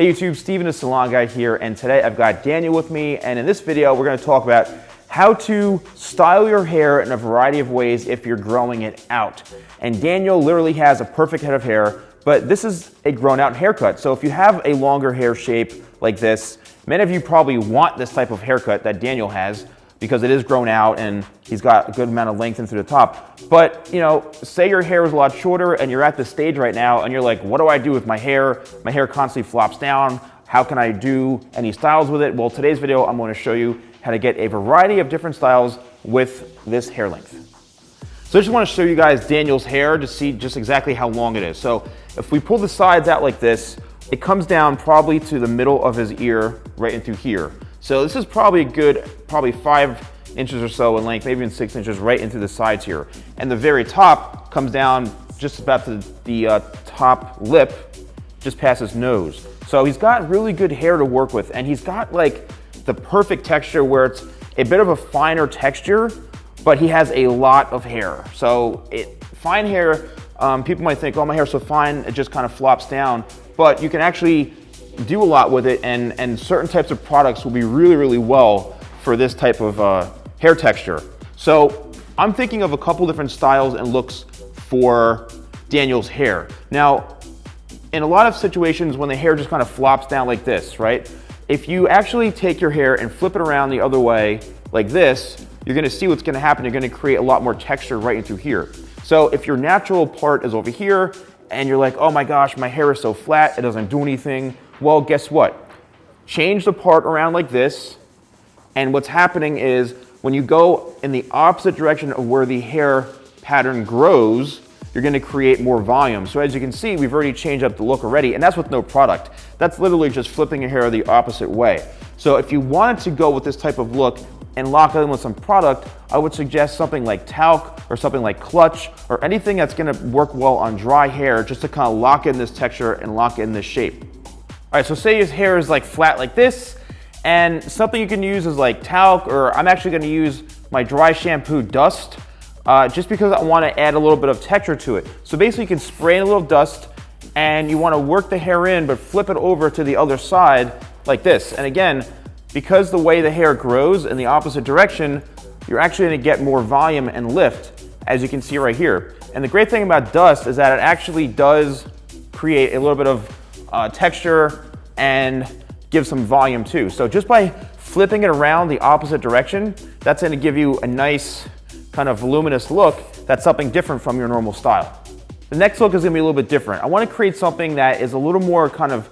Hey YouTube, Steven the Salon Guy here, and today I've got Daniel with me, and in this video we're going to talk about how to style your hair in a variety of ways if you're growing it out. And Daniel literally has a perfect head of hair, but this is a grown out haircut. So if you have a longer hair shape like this, many of you probably want this type of haircut that Daniel has because it is grown out and he's got a good amount of length into the top. But you know, say your hair is a lot shorter and you're at the stage right now and you're like, what do I do with my hair? My hair constantly flops down. How can I do any styles with it? Well, today's video, I'm going to show you how to get a variety of different styles with this hair length. So I just want to show you guys Daniel's hair to see just exactly how long it is. So if we pull the sides out like this, it comes down probably to the middle of his ear right into here. So this is probably a good, 5 inches or so in length, maybe even 6 inches right into the sides here. And the very top comes down just about to the top lip, just past his nose. So he's got really good hair to work with, and he's got like the perfect texture where it's a bit of a finer texture, but he has a lot of hair. So fine hair, people might think, oh, my hair's so fine, it just kind of flops down. But you can actually do a lot with it, and certain types of products will be really, really well for this type of hair texture. So I'm thinking of a couple different styles and looks for Daniel's hair. Now, in a lot of situations when the hair just kind of flops down like this, right? If you actually take your hair and flip it around the other way like this, you're gonna see what's gonna happen. You're gonna create a lot more texture right into here. So if your natural part is over here and you're like, oh my gosh, my hair is so flat, it doesn't do anything. Well, guess what? Change the part around like this, and what's happening is when you go in the opposite direction of where the hair pattern grows, you're gonna create more volume. So as you can see, we've already changed up the look already, and that's with no product. That's literally just flipping your hair the opposite way. So if you wanted to go with this type of look and lock it in with some product, I would suggest something like talc or something like clutch or anything that's gonna work well on dry hair just to kind of lock in this texture and lock in this shape. All right, so say his hair is like flat like this, and something you can use is like talc, or I'm actually gonna use my dry shampoo dust, just because I wanna add a little bit of texture to it. So basically you can spray in a little dust and you wanna work the hair in, but flip it over to the other side like this. And again, because the way the hair grows in the opposite direction, you're actually gonna get more volume and lift, as you can see right here. And the great thing about dust is that it actually does create a little bit of texture and give some volume too. So just by flipping it around the opposite direction, that's gonna give you a nice kind of voluminous look that's something different from your normal style. The next look is gonna be a little bit different. I wanna create something that is a little more kind of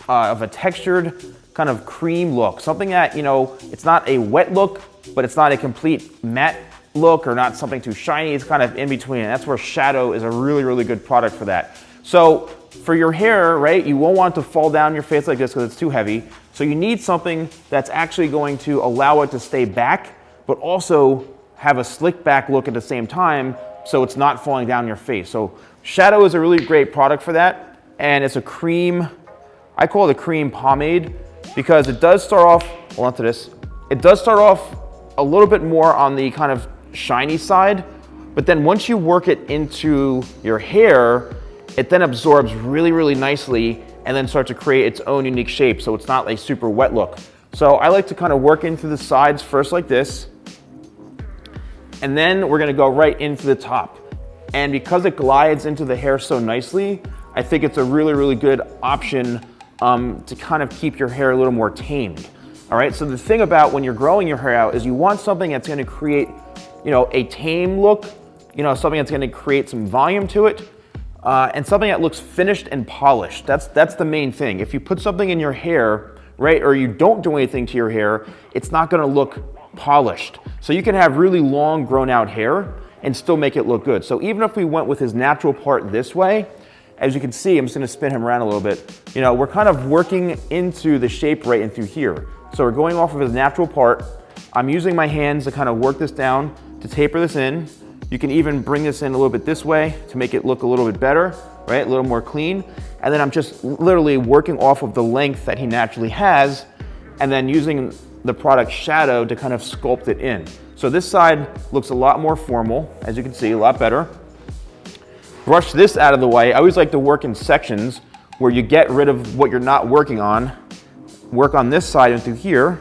a textured kind of cream look. Something that, you know, it's not a wet look, but it's not a complete matte look or not something too shiny. It's kind of in between. And that's where shadow is a really, really good product for that. So for your hair, right, you won't want it to fall down your face like this because it's too heavy. So you need something that's actually going to allow it to stay back, but also have a slick back look at the same time so it's not falling down your face. So shadow is a really great product for that. And it's a cream, I call it a cream pomade because it does start off, hold on to this, it does start off a little bit more on the kind of shiny side, but then once you work it into your hair, it then absorbs really, really nicely and then starts to create its own unique shape. So it's not a super wet look. So I like to kind of work into the sides first like this, and then we're gonna go right into the top. And because it glides into the hair so nicely, I think it's a really, really good option to kind of keep your hair a little more tamed. All right, so the thing about when you're growing your hair out is you want something that's gonna create, you know, a tame look, you know, something that's gonna create some volume to it, and something that looks finished and polished. That's the main thing. If you put something in your hair, right, or you don't do anything to your hair, it's not gonna look polished. So you can have really long grown out hair and still make it look good. So even if we went with his natural part this way, as you can see, I'm just gonna spin him around a little bit. You know, we're kind of working into the shape right into here. So we're going off of his natural part. I'm using my hands to kind of work this down, to taper this in. You can even bring this in a little bit this way to make it look a little bit better, right? A little more clean. And then I'm just literally working off of the length that he naturally has, and then using the product shadow to kind of sculpt it in. So this side looks a lot more formal, as you can see, a lot better. Brush this out of the way. I always like to work in sections where you get rid of what you're not working on, work on this side and through here,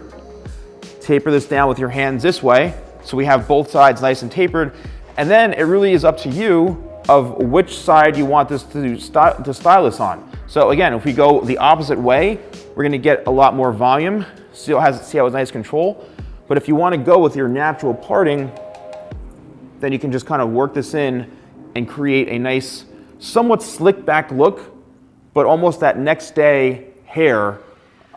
taper this down with your hands this way, so we have both sides nice and tapered, and then it really is up to you of which side you want this to style this on. So again, if we go the opposite way, we're gonna get a lot more volume. See how it has nice control? But if you wanna go with your natural parting, then you can just kind of work this in and create a nice, somewhat slick back look, but almost that next day hair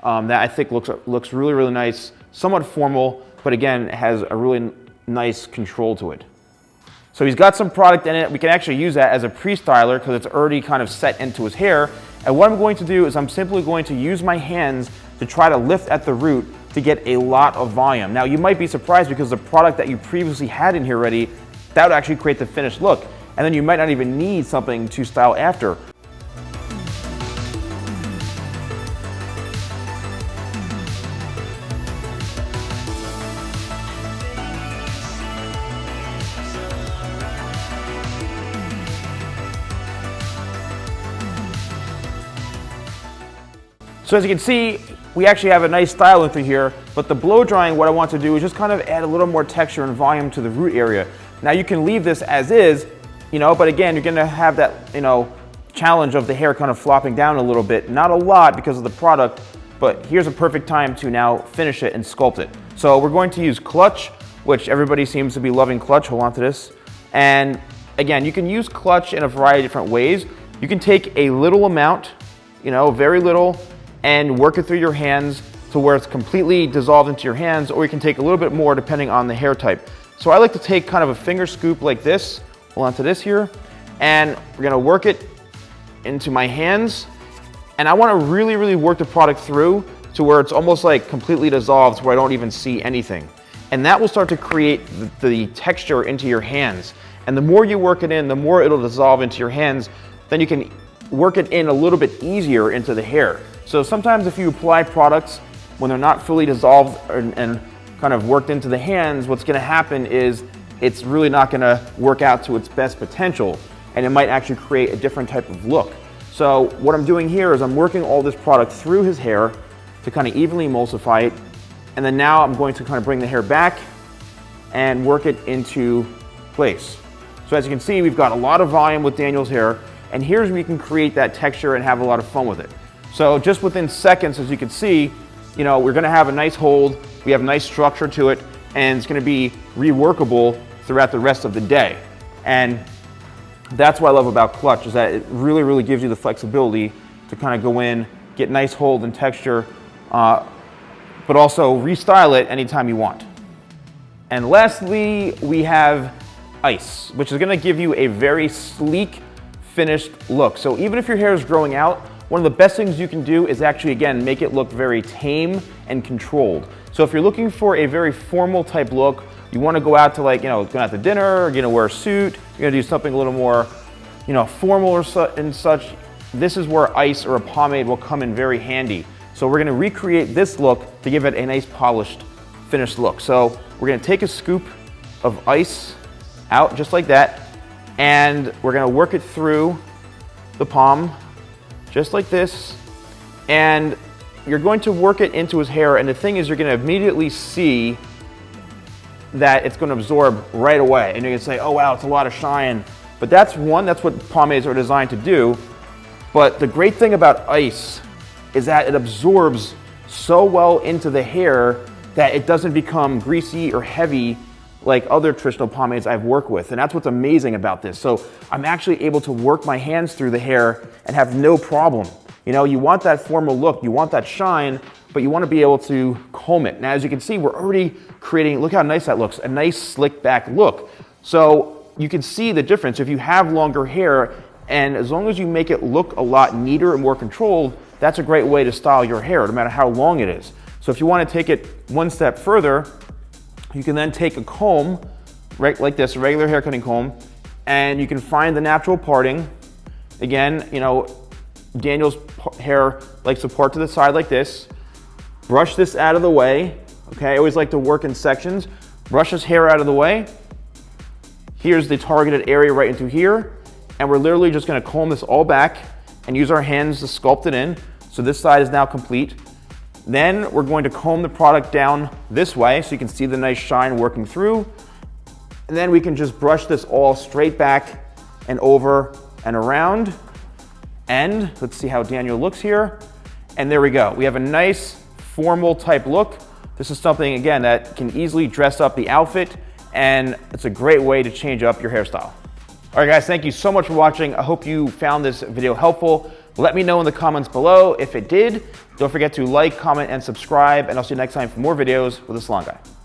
that I think looks really, really nice, somewhat formal, but again, has a really nice control to it. So he's got some product in it. We can actually use that as a pre-styler because it's already kind of set into his hair. And what I'm going to do is I'm simply going to use my hands to try to lift at the root to get a lot of volume. Now you might be surprised because the product that you previously had in here already, that would actually create the finished look. And then you might not even need something to style after. So as you can see, we actually have a nice style through here, but the blow drying, what I want to do is just kind of add a little more texture and volume to the root area. Now you can leave this as is, but again, you're gonna have that, challenge of the hair kind of flopping down a little bit. Not a lot because of the product, but here's a perfect time to now finish it and sculpt it. So we're going to use clutch, which everybody seems to be loving clutch. Hold on to this. And again, you can use clutch in a variety of different ways. You can take a little amount, very little, and work it through your hands to where it's completely dissolved into your hands, or you can take a little bit more depending on the hair type. So I like to take kind of a finger scoop like this, hold on to this here, and we're gonna work it into my hands. And I wanna really, really work the product through to where it's almost like completely dissolved where I don't even see anything. And that will start to create the texture into your hands. And the more you work it in, the more it'll dissolve into your hands, then you can work it in a little bit easier into the hair. So sometimes if you apply products when they're not fully dissolved and kind of worked into the hands, what's gonna happen is it's really not gonna work out to its best potential, and it might actually create a different type of look. So what I'm doing here is I'm working all this product through his hair to kind of evenly emulsify it, and then now I'm going to kind of bring the hair back and work it into place. So as you can see, we've got a lot of volume with Daniel's hair, and here's where you can create that texture and have a lot of fun with it. So just within seconds, as you can see, we're gonna have a nice hold, we have a nice structure to it, and it's gonna be reworkable throughout the rest of the day. And that's what I love about clutch, is that it really, really gives you the flexibility to kind of go in, get nice hold and texture, but also restyle it anytime you want. And lastly, we have ice, which is gonna give you a very sleek, finished look. So even if your hair is growing out, one of the best things you can do is actually, again, make it look very tame and controlled. So if you're looking for a very formal type look, you want to go out to going out to dinner, wear a suit, you're gonna do something a little more, formal and such, this is where ice or a pomade will come in very handy. So we're gonna recreate this look to give it a nice polished, finished look. So we're gonna take a scoop of ice out just like that, and we're gonna work it through the palm, just like this, and you're going to work it into his hair, and the thing is you're going to immediately see that it's going to absorb right away, and you're going to say, oh wow, it's a lot of shine. But that's what pomades are designed to do. But the great thing about ice is that it absorbs so well into the hair that it doesn't become greasy or heavy like other traditional pomades I've worked with. And that's what's amazing about this. So I'm actually able to work my hands through the hair and have no problem. You want that formal look, you want that shine, but you want to be able to comb it. Now, as you can see, we're already creating, look how nice that looks, a nice slick back look. So you can see the difference if you have longer hair, and as long as you make it look a lot neater and more controlled, that's a great way to style your hair, no matter how long it is. So if you want to take it one step further, you can then take a comb, right, like this, a regular hair cutting comb, and you can find the natural parting. Again, Daniel's hair likes to part to the side like this. Brush this out of the way, okay? I always like to work in sections. Brush his hair out of the way. Here's the targeted area right into here, and we're literally just gonna comb this all back and use our hands to sculpt it in. So this side is now complete. Then we're going to comb the product down this way so you can see the nice shine working through. And then we can just brush this all straight back and over and around. And let's see how Daniel looks here. And there we go. We have a nice formal type look. This is something, again, that can easily dress up the outfit, and it's a great way to change up your hairstyle. All right, guys, thank you so much for watching. I hope you found this video helpful. Let me know in the comments below if it did. Don't forget to like, comment, and subscribe, and I'll see you next time for more videos with The Salon Guy.